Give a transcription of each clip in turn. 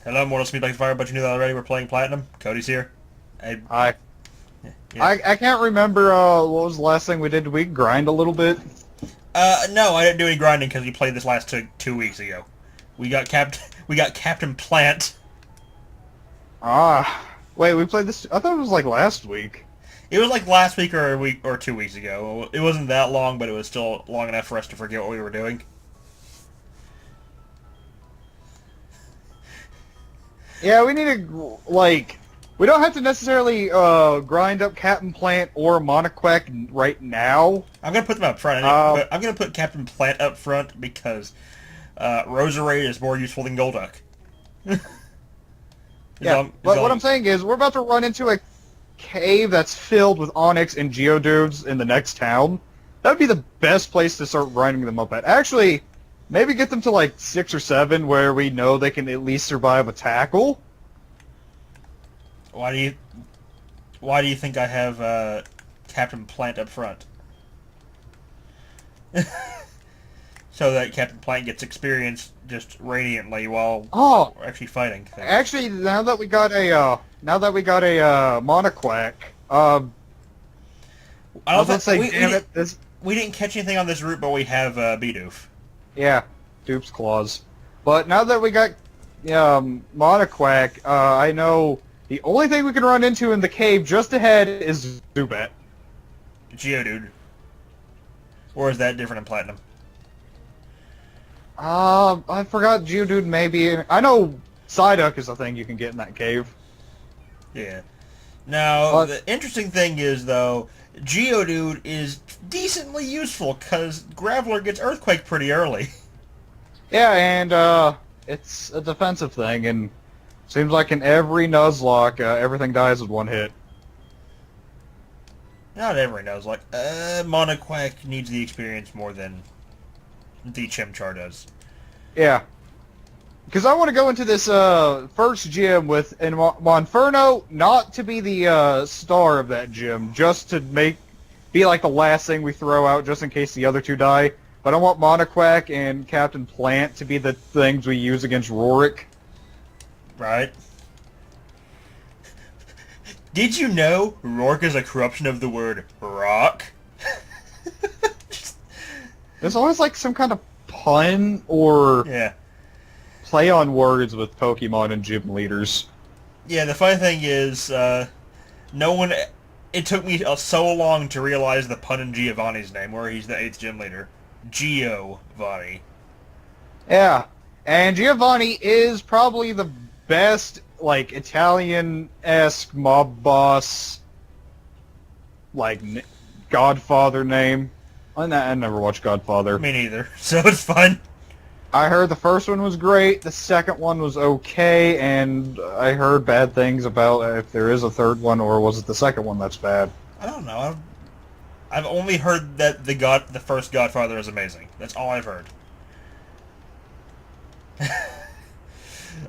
Hello, Mortal Speed like Fire, but you knew that already. We're playing Platinum. Cody's here. I, Hi. yeah. I can't remember what was the last thing we did. Did we grind a little bit? No, I didn't do any grinding because we played this last 2 weeks ago. We got Captain Plant. Wait, we played this. I thought it was like last week. It was like last week or a week or 2 weeks ago. It wasn't that long, but it was still long enough for us to forget what we were doing. Yeah, we need to we don't have to necessarily grind up Captain Plant or Monoquack right now. I'm gonna put them up front. I'm gonna put Captain Plant up front because Roserade is more useful than Golduck. But what I'm saying is we're about to run into a cave that's filled with Onyx and Geodudes in the next town. That would be the best place to start grinding them up at. Actually, maybe get them to like 6 or 7 where we know they can at least survive a tackle. Why do you think I have Captain Plant up front? So that Captain Plant gets experience just radiantly while we're actually fighting things. Actually, now that we got a Monoquack, I was gonna say, we didn't catch anything on this route, but we have Bidoof. Yeah, Dupe's Claws. But now that we got Monoquack, I know the only thing we can run into in the cave just ahead is Zubat. Geodude. Or is that different in Platinum? I forgot Geodude maybe. I know Psyduck is a thing you can get in that cave. Yeah. Now, the interesting thing is, though, Geodude is decently useful, because Graveler gets Earthquake pretty early. Yeah, and it's a defensive thing, and seems like in every Nuzlocke, everything dies with one hit. Not every Nuzlocke. Monoquack needs the experience more than the Chimchar does. Yeah. Because I want to go into this first gym with Monferno not to be the star of that gym, just to be like the last thing we throw out just in case the other two die. But I want Monoquack and Captain Plant to be the things we use against Rorik. Right. Did you know Rorik is a corruption of the word rock? There's always like some kind of pun or play on words with Pokemon and gym leaders. Yeah, the funny thing is, no one... It took me so long to realize the pun in Giovanni's name, where he's the 8th gym leader. Giovanni. Yeah, and Giovanni is probably the best, like, Italian-esque mob boss, like, Godfather name. I never watched Godfather. Me neither, so it's fun. I heard the first one was great, the second one was okay, and I heard bad things about if there is a third one, or was it the second one that's bad? I don't know. I've only heard that the first Godfather is amazing. That's all I've heard.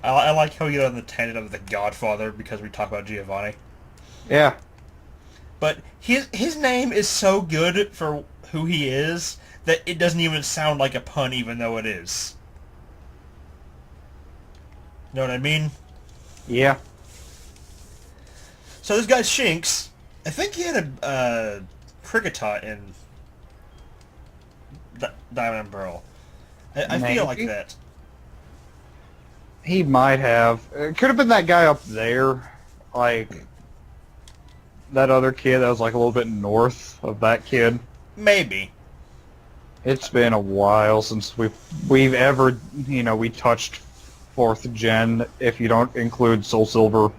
I like how we get on the tangent of the Godfather because we talk about Giovanni. Yeah. But his name is so good for who he is that it doesn't even sound like a pun, even though it is. Know what I mean? Yeah. So this guy Shinx, I think he had a Kricketot in Diamond and Pearl. I feel like that. He might have. It could have been that guy up there, like that other kid that was like a little bit north of that kid. Maybe. It's been a while since we've ever, we touched 4th gen, if you don't include Soul Silver.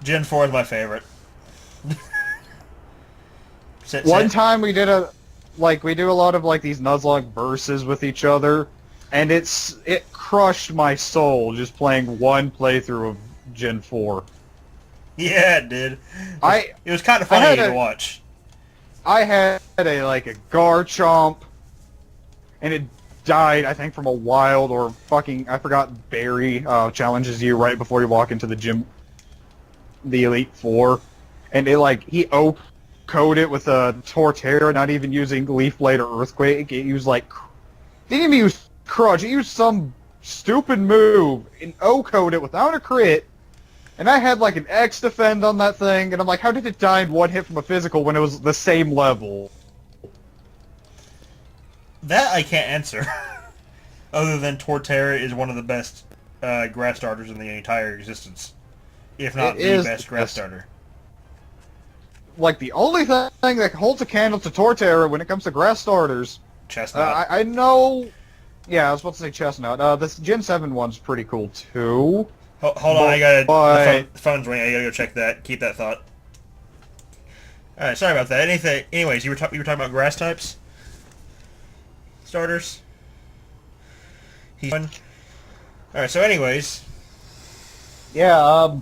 Gen 4 is my favorite. One time we did we do a lot of like these Nuzlocke verses with each other, and it crushed my soul just playing one playthrough of Gen 4. Yeah, it did. It was kind of funny to watch. I had a Garchomp, and it died, I think, from a wild or I forgot, Barry challenges you right before you walk into the gym, the Elite Four, and he O-code it with a Torterra, not even using Leaf Blade or Earthquake. It used didn't even use Crutch, it used some stupid move and O-code it without a crit, and I had like an X defend on that thing, and I'm like, how did it die in one hit from a physical when it was the same level? That I can't answer. Other than Torterra is one of the best grass starters in the entire existence. If not the best grass starter. Like, the only thing that holds a candle to Torterra when it comes to grass starters... Chestnut. I know... Yeah, I was about to say Chestnut. This Gen 7 one's pretty cool, too. Hold on, I gotta... The phone's ringing. I gotta go check that. Keep that thought. Alright, sorry about that. Anyways, you were talking about grass types? Starters? He's fun. Alright, so anyways... Yeah,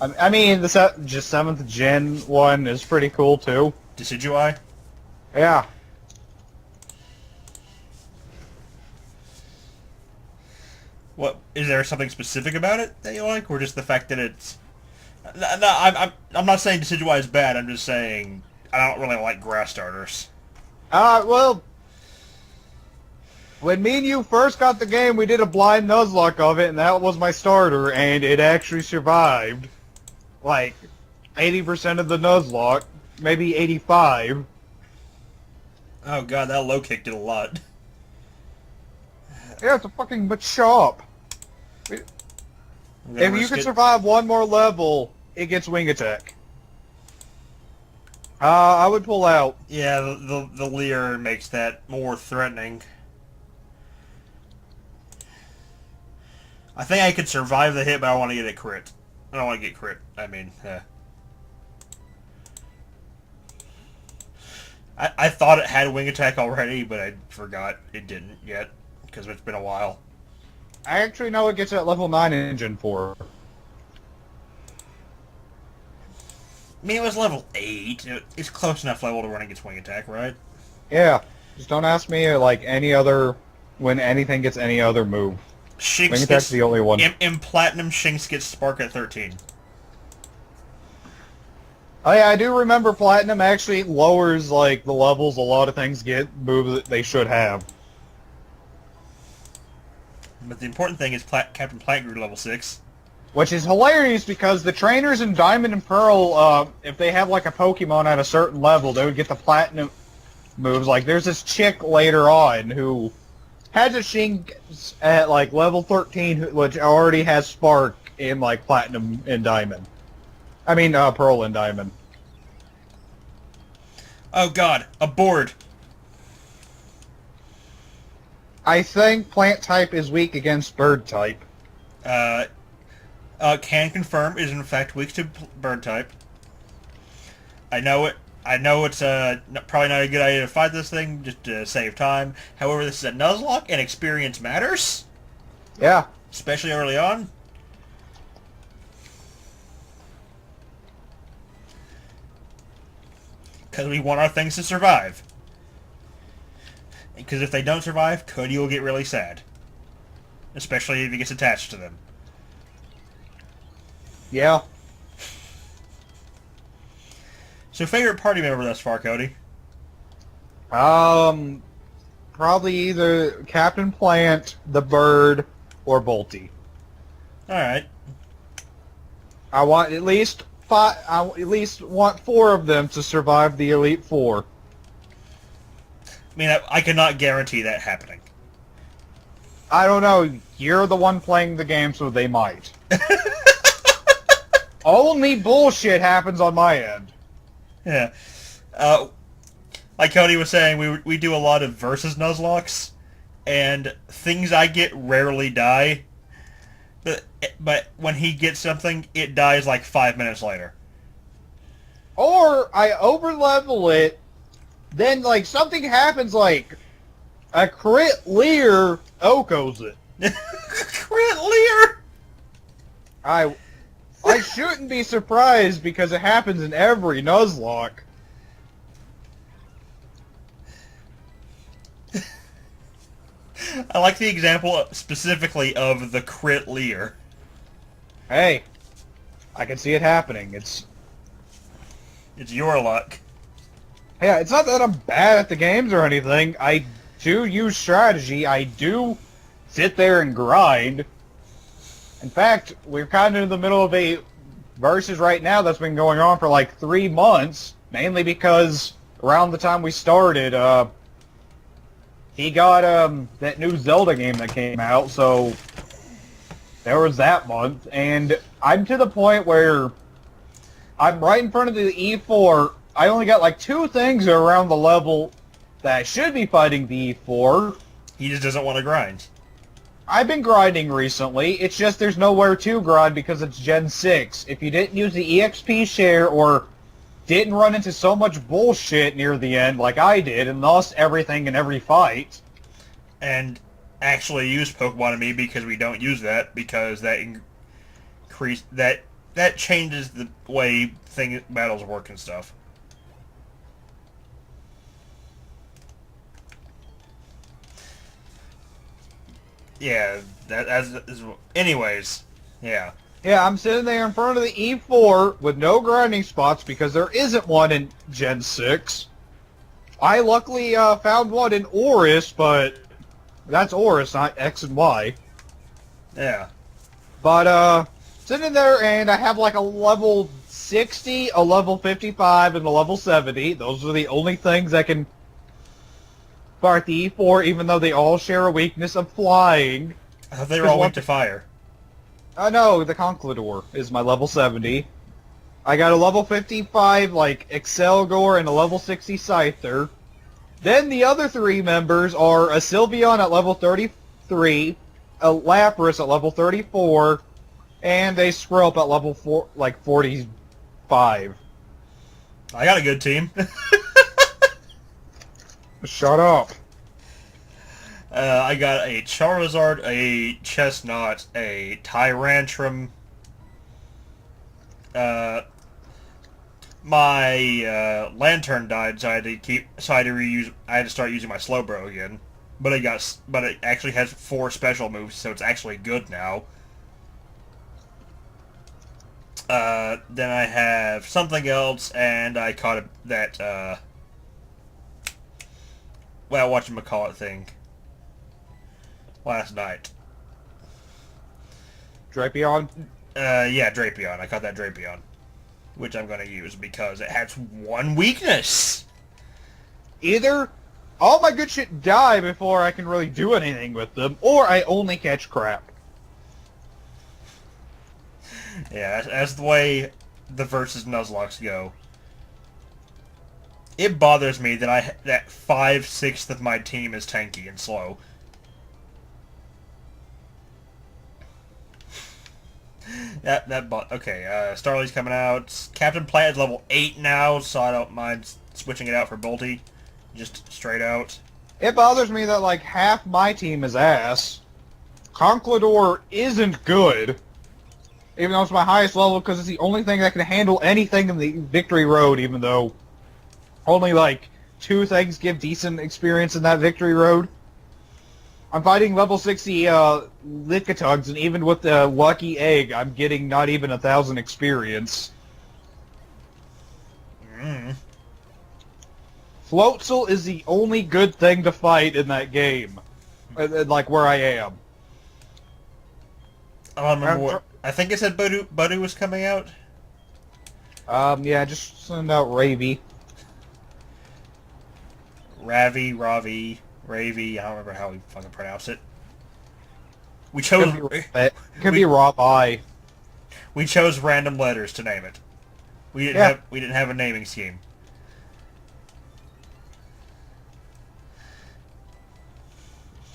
I mean, the 7th Gen one is pretty cool, too. Decidui? Yeah. What, is there something specific about it that you like, or just the fact that it's... No, I'm not saying Decidui is bad, I'm just saying I don't really like grass starters. Well... When me and you first got the game, we did a blind Nuzlocke of it, and that was my starter, and it actually survived. Like, 80% of the Nuzlocke, maybe 85. Oh god, that low kicked it a lot. Yeah, it's a fucking Machop. If you can survive one more level, it gets wing attack. I would pull out. Yeah, the Leer makes that more threatening. I think I could survive the hit, but I want to get a crit. I don't want to get crit. I mean, I thought it had wing attack already, but I forgot it didn't yet, because it's been a while. I actually know it gets at level 9 in Gen 4. I mean, it was level 8. It's close enough level to run against wing attack, right? Yeah. Just don't ask me, like, any other... when anything gets any other move. Shinx wing attack's the only one. In Platinum, Shinx gets Spark at 13. Oh yeah, I do remember Platinum actually lowers, like, the levels a lot of things get moves that they should have. But the important thing is Captain Plant grew to level 6. Which is hilarious because the trainers in Diamond and Pearl, if they have like a Pokemon at a certain level, they would get the Platinum moves. Like, there's this chick later on who has a Shinx at like level 13, which already has Spark in like Platinum and Diamond. I mean, Pearl and Diamond. Oh god, a board. I think Plant type is weak against Bird type. Can confirm is in fact weak to bird type. I know it. I know it's probably not a good idea to fight this thing just to save time. However, this is a Nuzlocke and experience matters. Yeah. Especially early on. Because we want our things to survive. Because if they don't survive, Cody will get really sad. Especially if he gets attached to them. Yeah. So favorite party member thus far, Cody? Probably either Captain Plant, the Bird, or Bolty. Alright. I want at least five. I at least want 4 of them to survive the Elite Four. I mean, I cannot guarantee that happening. I don't know. You're the one playing the game, so they might. Only bullshit happens on my end. Yeah. Like Cody was saying, we do a lot of versus Nuzlocks, and things I get rarely die. But when he gets something, it dies like 5 minutes later. Or I overlevel it, then like something happens, like a crit Leer Okos it. Crit Leer! I shouldn't be surprised because it happens in every Nuzlocke. I like the example specifically of the crit Leer. Hey, I can see it happening. It's your luck. Yeah, it's not that I'm bad at the games or anything. I do use strategy. I do sit there and grind. In fact, we're kind of in the middle of a versus right now that's been going on for like 3 months, mainly because around the time we started, he got that new Zelda game that came out, so there was that month, and I'm to the point where I'm right in front of the E4. I only got like 2 things around the level that I should be fighting the E4. He just doesn't want to grind. I've been grinding recently. It's just there's nowhere to grind because it's Gen 6. If you didn't use the EXP share or didn't run into so much bullshit near the end like I did and lost everything in every fight. And actually use Pokemon to me because we don't use that because that that changes the way battles work and stuff. Yeah, anyways, yeah. Yeah, I'm sitting there in front of the E4 with no grinding spots because there isn't one in Gen 6. I luckily found one in Oris, but that's Oris, not X and Y. Yeah. But, sitting there and I have like a level 60, a level 55, and a level 70. Those are the only things I can fight the E4, even though they all share a weakness of flying. I thought they were all weak to fire. No, the Conquistador is my level 70. I got a level 55, like, Excelgor and a level 60 Scyther. Then the other 3 members are a Sylveon at level 33, a Lapras at level 34, and a Squirrel at level 45. I got a good team. Shut up. I got a Charizard, a Chestnut, a Tyrantrum. My Lantern died, so I had to start using my Slowbro again. But it actually has 4 special moves, so it's actually good now. Then I have something else, and I caught that whatchamacallit thing last night. Drapion? Yeah, Drapion. I caught that Drapion, which I'm going to use because it has 1 weakness. Either all my good shit die before I can really do anything with them, or I only catch crap. Yeah, that's the way the versus Nuzlocke go. It bothers me that that 5/6 of my team is tanky and slow. Okay, Starly's coming out. Captain Plant is level 8 now, so I don't mind switching it out for Bolty. Just straight out. It bothers me that, like, half my team is ass. Conquistador isn't good, even though it's my highest level, because it's the only thing that can handle anything in the Victory Road, even though only, like, 2 things give decent experience in that Victory Road. I'm fighting level 60 Lickitungs, and even with the Lucky Egg, I'm getting not even 1,000 experience. Floatzel is the only good thing to fight in that game, like where I am. I don't remember what. I think it said Budu was coming out. Yeah, just send out Ravi. Ravi, I don't remember how we fucking pronounce it. We chose... It could be Ravi. We chose random letters to name it. We didn't have a naming scheme.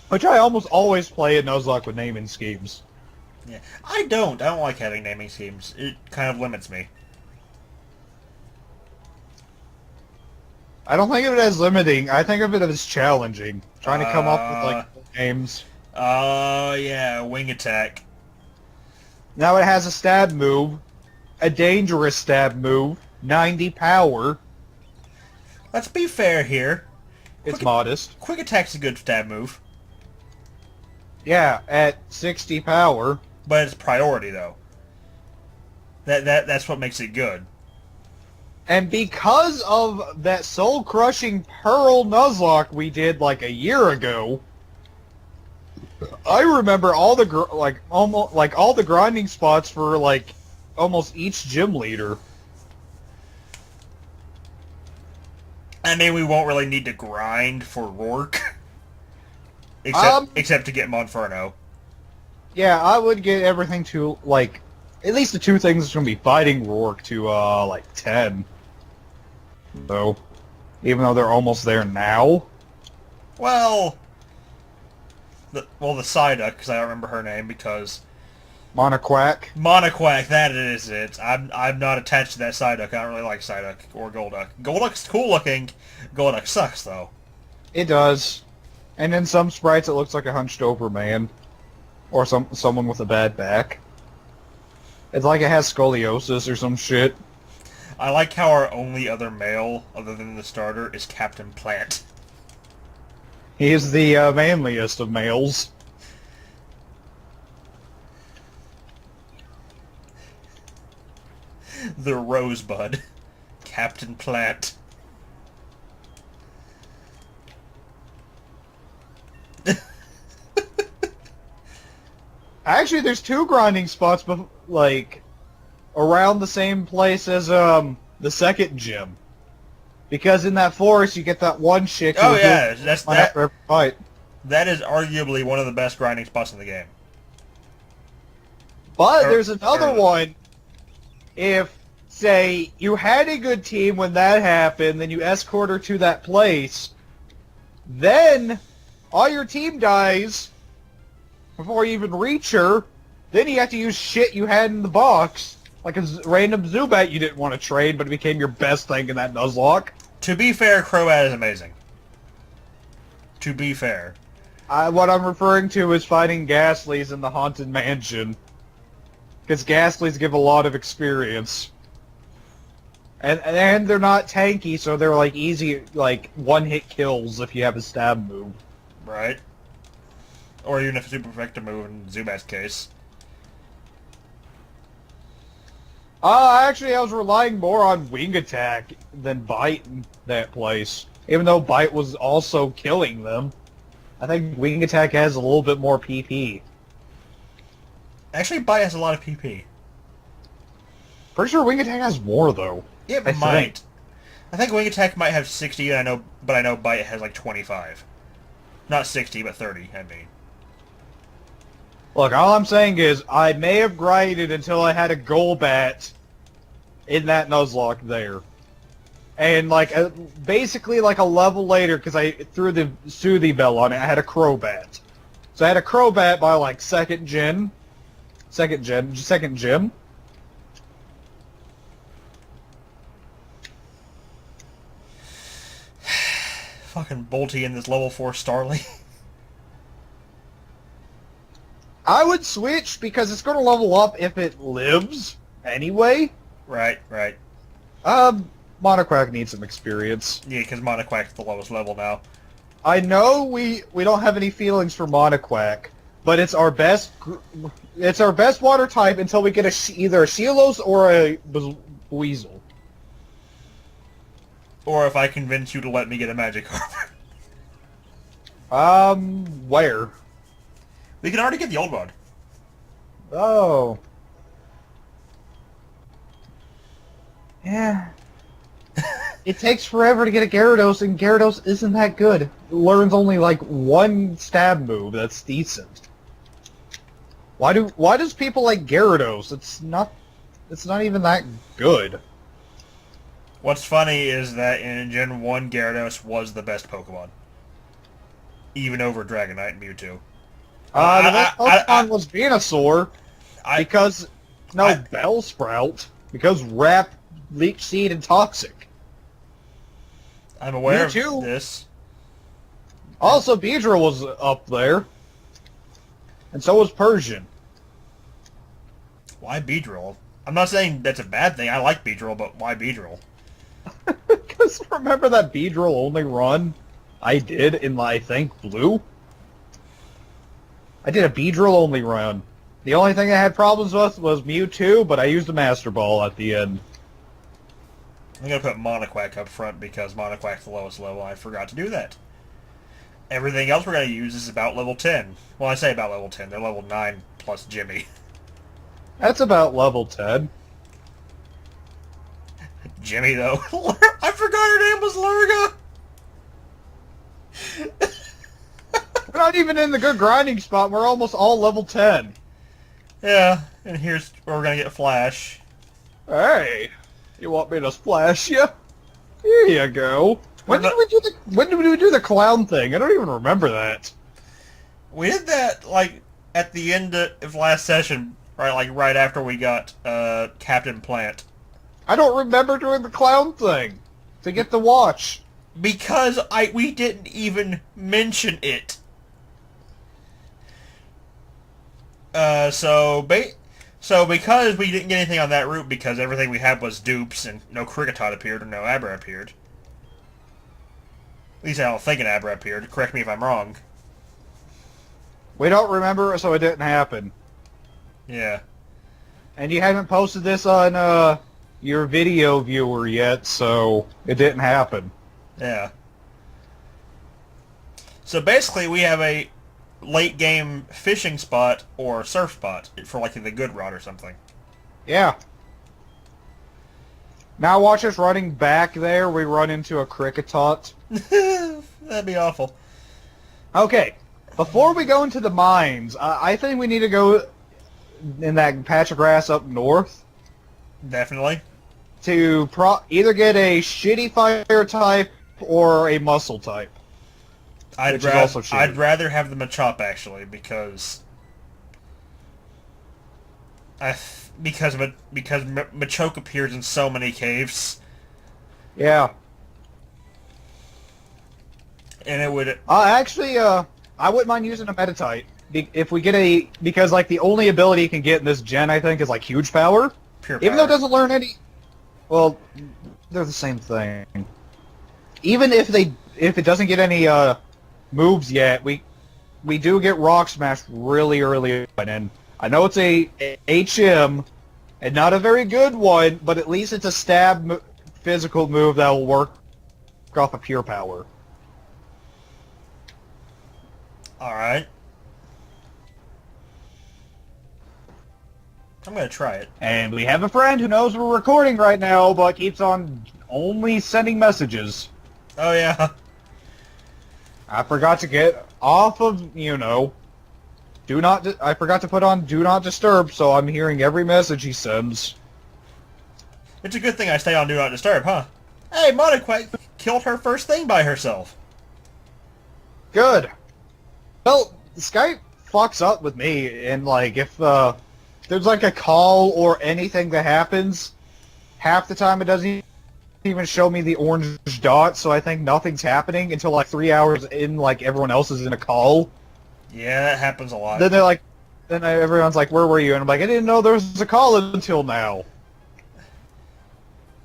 Which I almost always play in Nuzlocke with naming schemes. Yeah, I don't like having naming schemes. It kind of limits me. I don't think of it as limiting. I think of it as challenging. Trying to come up with, like, names. Yeah, Wing Attack. Now it has a stab move, a dangerous stab move, 90 power. Let's be fair here. It's modest. Quick Attack's a good stab move. Yeah, at 60 power. But it's priority, though. That's what makes it good. And because of that soul-crushing Pearl Nuzlocke we did like a year ago, I remember all the almost all the grinding spots for like almost each gym leader. I mean, we won't really need to grind for Rourke, except to get Monferno. Yeah, I would get everything to like at least the two things that's gonna be fighting Rourke to like 10. So even though they're almost there now. Well, the Psyduck, because I don't remember her name, because Monoquack. Monoquack, that is it. I'm not attached to that Psyduck. I don't really like Psyduck or Golduck. Golduck's cool looking. Golduck sucks though. It does. And in some sprites it looks like a hunched over man. Or someone with a bad back. It's like it has scoliosis or some shit. I like how our only other male, other than the starter, is Captain Plant. He is the manliest of males. The Rosebud. Captain Plant. Actually, there's two grinding spots, like around the same place as the second gym. Because in that forest, you get that one chick. Oh yeah, that's that. After every fight. That is arguably one of the best grinding spots in the game. But there's another one. If, say, you had a good team when that happened, then you escort her to that place, then all your team dies before you even reach her, then you have to use shit you had in the box, like a random Zubat you didn't want to trade, but it became your best thing in that Nuzlocke. To be fair, Croat is amazing. To be fair. What I'm referring to is fighting Ghastlies in the Haunted Mansion. Because Ghastlies give a lot of experience. And they're not tanky, so they're like easy, like one-hit kills if you have a stab move. Right. Or even if a super effective move in Zubat's case. Actually, I was relying more on Wing Attack than Bite in that place. Even though Bite was also killing them. I think Wing Attack has a little bit more PP. Actually, Bite has a lot of PP. Pretty sure Wing Attack has more, though. It might. I think Wing Attack might have 60, and I know Bite has like 25. Not 60, but 30, I mean. Look, all I'm saying is, I may have grinded until I had a Golbat in that Nuzlocke there. And, like, basically, like, a level later, because I threw the Soothing Bell on it, I had a Crobat. So I had a Crobat by, like, second gym. Fucking Bolty in this level 4 Starly. I would switch because it's going to level up if it lives anyway. Right. Monoquack needs some experience. Yeah, because Monoquack's the lowest level now. I know we don't have any feelings for Monoquack, but it's our best water type until we get either a Shelos or a Weasel. Or if I convince you to let me get a Magikarp. Where? We can already get the old one. Oh. Yeah. It takes forever to get a Gyarados, and Gyarados isn't that good. It learns only like one stab move that's decent. Why does people like Gyarados? It's not even that good. What's funny is that in Gen 1, Gyarados was the best Pokemon. Even over Dragonite and Mewtwo. The best Pokemon was Venusaur, because Bellsprout, because Wrap, Leech Seed, and Toxic. I'm aware of Mewtwo. this. Also, Beedrill was up there, and so was Persian. Why Beedrill? I'm not saying that's a bad thing. I like Beedrill, but why Beedrill? Because remember that Beedrill only run I did in, I think, Blue? I did a Beedrill only run. The only thing I had problems with was Mewtwo, but I used a Master Ball at the end. I'm going to put Monoquack up front because Monoquack's the lowest level. I forgot to do that. Everything else we're going to use is about level 10. Well, I say about level 10. They're level 9 plus Jimmy. That's about level 10. Jimmy, though. I forgot her name was Lurga! We're not even in the good grinding spot. We're almost all level 10. Yeah, and here's where we're going to get Flash. Hey, you want me to splash you? Here you go. When did we do the clown thing? I don't even remember that. We did that, like, at the end of last session, right? Like, right after we got Captain Plant. I don't remember doing the clown thing to get the watch. Because we didn't even mention it. So because we didn't get anything on that route, because everything we had was dupes and no Kricketot appeared or no Abra appeared. At least I don't think an Abra appeared. Correct me if I'm wrong. We don't remember, so it didn't happen. Yeah. And you haven't posted this on your video viewer yet, so it didn't happen. Yeah. So basically, we have a late game fishing spot or surf spot for like the good route or something. Yeah. Now watch us running back there. We run into a Kricketot. That'd be awful. Okay. Before we go into the mines, I think we need to go in that patch of grass up north Definitely. to either get a shitty fire type or a muscle type. I'd rather have the Machop actually because Machoke appears in so many caves, Yeah. and it would. Actually, I wouldn't mind using a meta type if we get because like the only ability you can get in this gen, I think, is like huge power. Pure Even though it power. doesn't learn any. Well, they're the same thing. Even if it doesn't get any moves yet, we do get Rock Smash really early on, and I know it's a HM and not a very good one, but at least it's a stab physical move that will work off of pure power. All right. I'm gonna try it. And we have a friend who knows we're recording right now, but keeps on only sending messages. Oh yeah. I forgot to get off of, I forgot to put on Do Not Disturb, so I'm hearing every message he sends. It's a good thing I stay on Do Not Disturb, huh? Hey, Monoquake killed her first thing by herself. Good. Well, Skype fucks up with me, and like, if there's like a call or anything that happens, half the time it doesn't even show me the orange dot, so I think nothing's happening until like 3 hours in, like everyone else is in a call. Yeah, that happens a lot. Then they're like, everyone's like, where were you? And I'm like, I didn't know there was a call until now.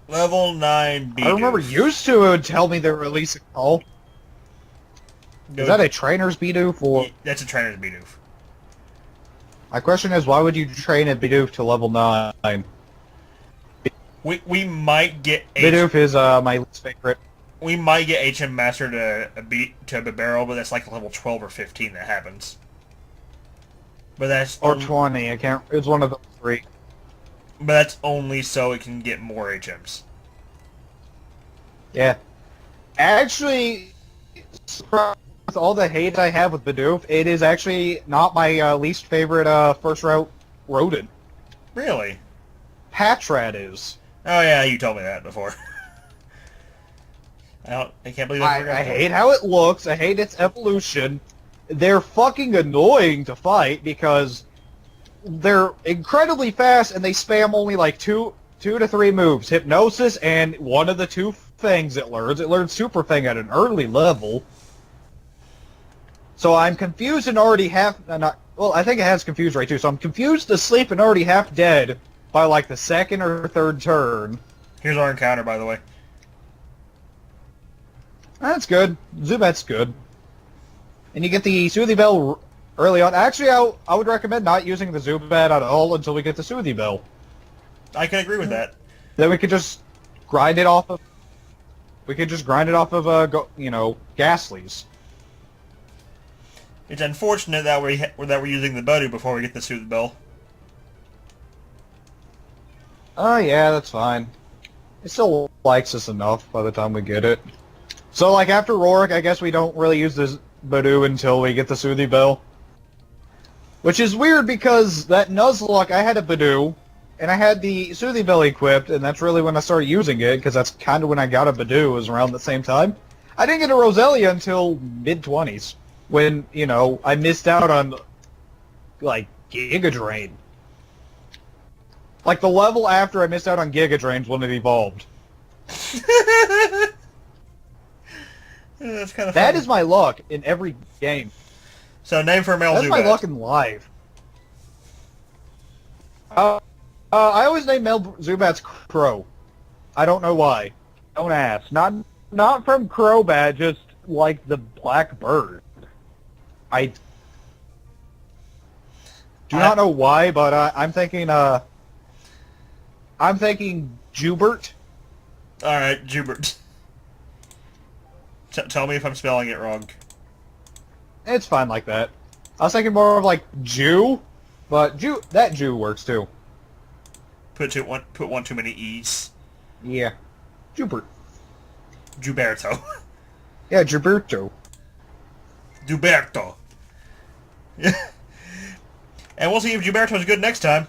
Level 9 B. I remember used to it would tell me they release a call. Is that a trainer's Bidoof or? That's a trainer's Bidoof. My question is, why would you train a Bidoof to level 9? We might get Bidoof is my least favorite. We might get HM Master to a barrel, but that's like level 12 or 15 that happens. But that's Or 20, I can't, it's one of the three. But that's only so it can get more HMs. Yeah. Actually, with all the hate I have with Bidoof, it is actually not my least favorite first route rodent. Really? Patrat is. Oh yeah, you told me that before. I can't believe I forgot. I hate how it looks. I hate its evolution. They're fucking annoying to fight because they're incredibly fast and they spam only like two to three moves. Hypnosis and one of the two things it learns. It learns Super Fang at an early level. So I'm confused and already half... well, I think it has confused right too. So I'm confused asleep and already half dead by like the second or third turn. Here's our encounter, by the way. That's good. Zubat's good. And you get the Soothie Bell early on. Actually, I would recommend not using the Zubat at all until we get the Soothie Bell. I can agree with that. Then we could just grind it off of... We could just grind it off of, Ghastlies. It's unfortunate that we're using the Bodu before we get the Soothe Bell. Oh yeah, that's fine. It still likes us enough by the time we get it. So like after Rorik, I guess we don't really use this Badoo until we get the Soothie Bell. Which is weird because that Nuzlocke, I had a Badoo, and I had the Soothie Bell equipped, and that's really when I started using it, because that's kind of when I got a Badoo, was around the same time. I didn't get a Roselia until mid-20s, when, you know, I missed out on, like, Giga Drain. Like, the level after I missed out on Giga Drains when it evolved. That's kind of That funny. is my luck in every game. So name for a male That's Zubat. my luck in life. I always name male Zubats Crow. I don't know why. Don't ask. Not from Crobat, just like the black bird. I do not know why, but I'm thinking Jubert. Alright, Jubert. Tell me if I'm spelling it wrong. It's fine like that. I was thinking more of like Jew, but that Jew works too. Put one too many E's. Yeah. Jubert. Juberto. Yeah, Gilberto. Duberto. And we'll see if Gilberto's good next time.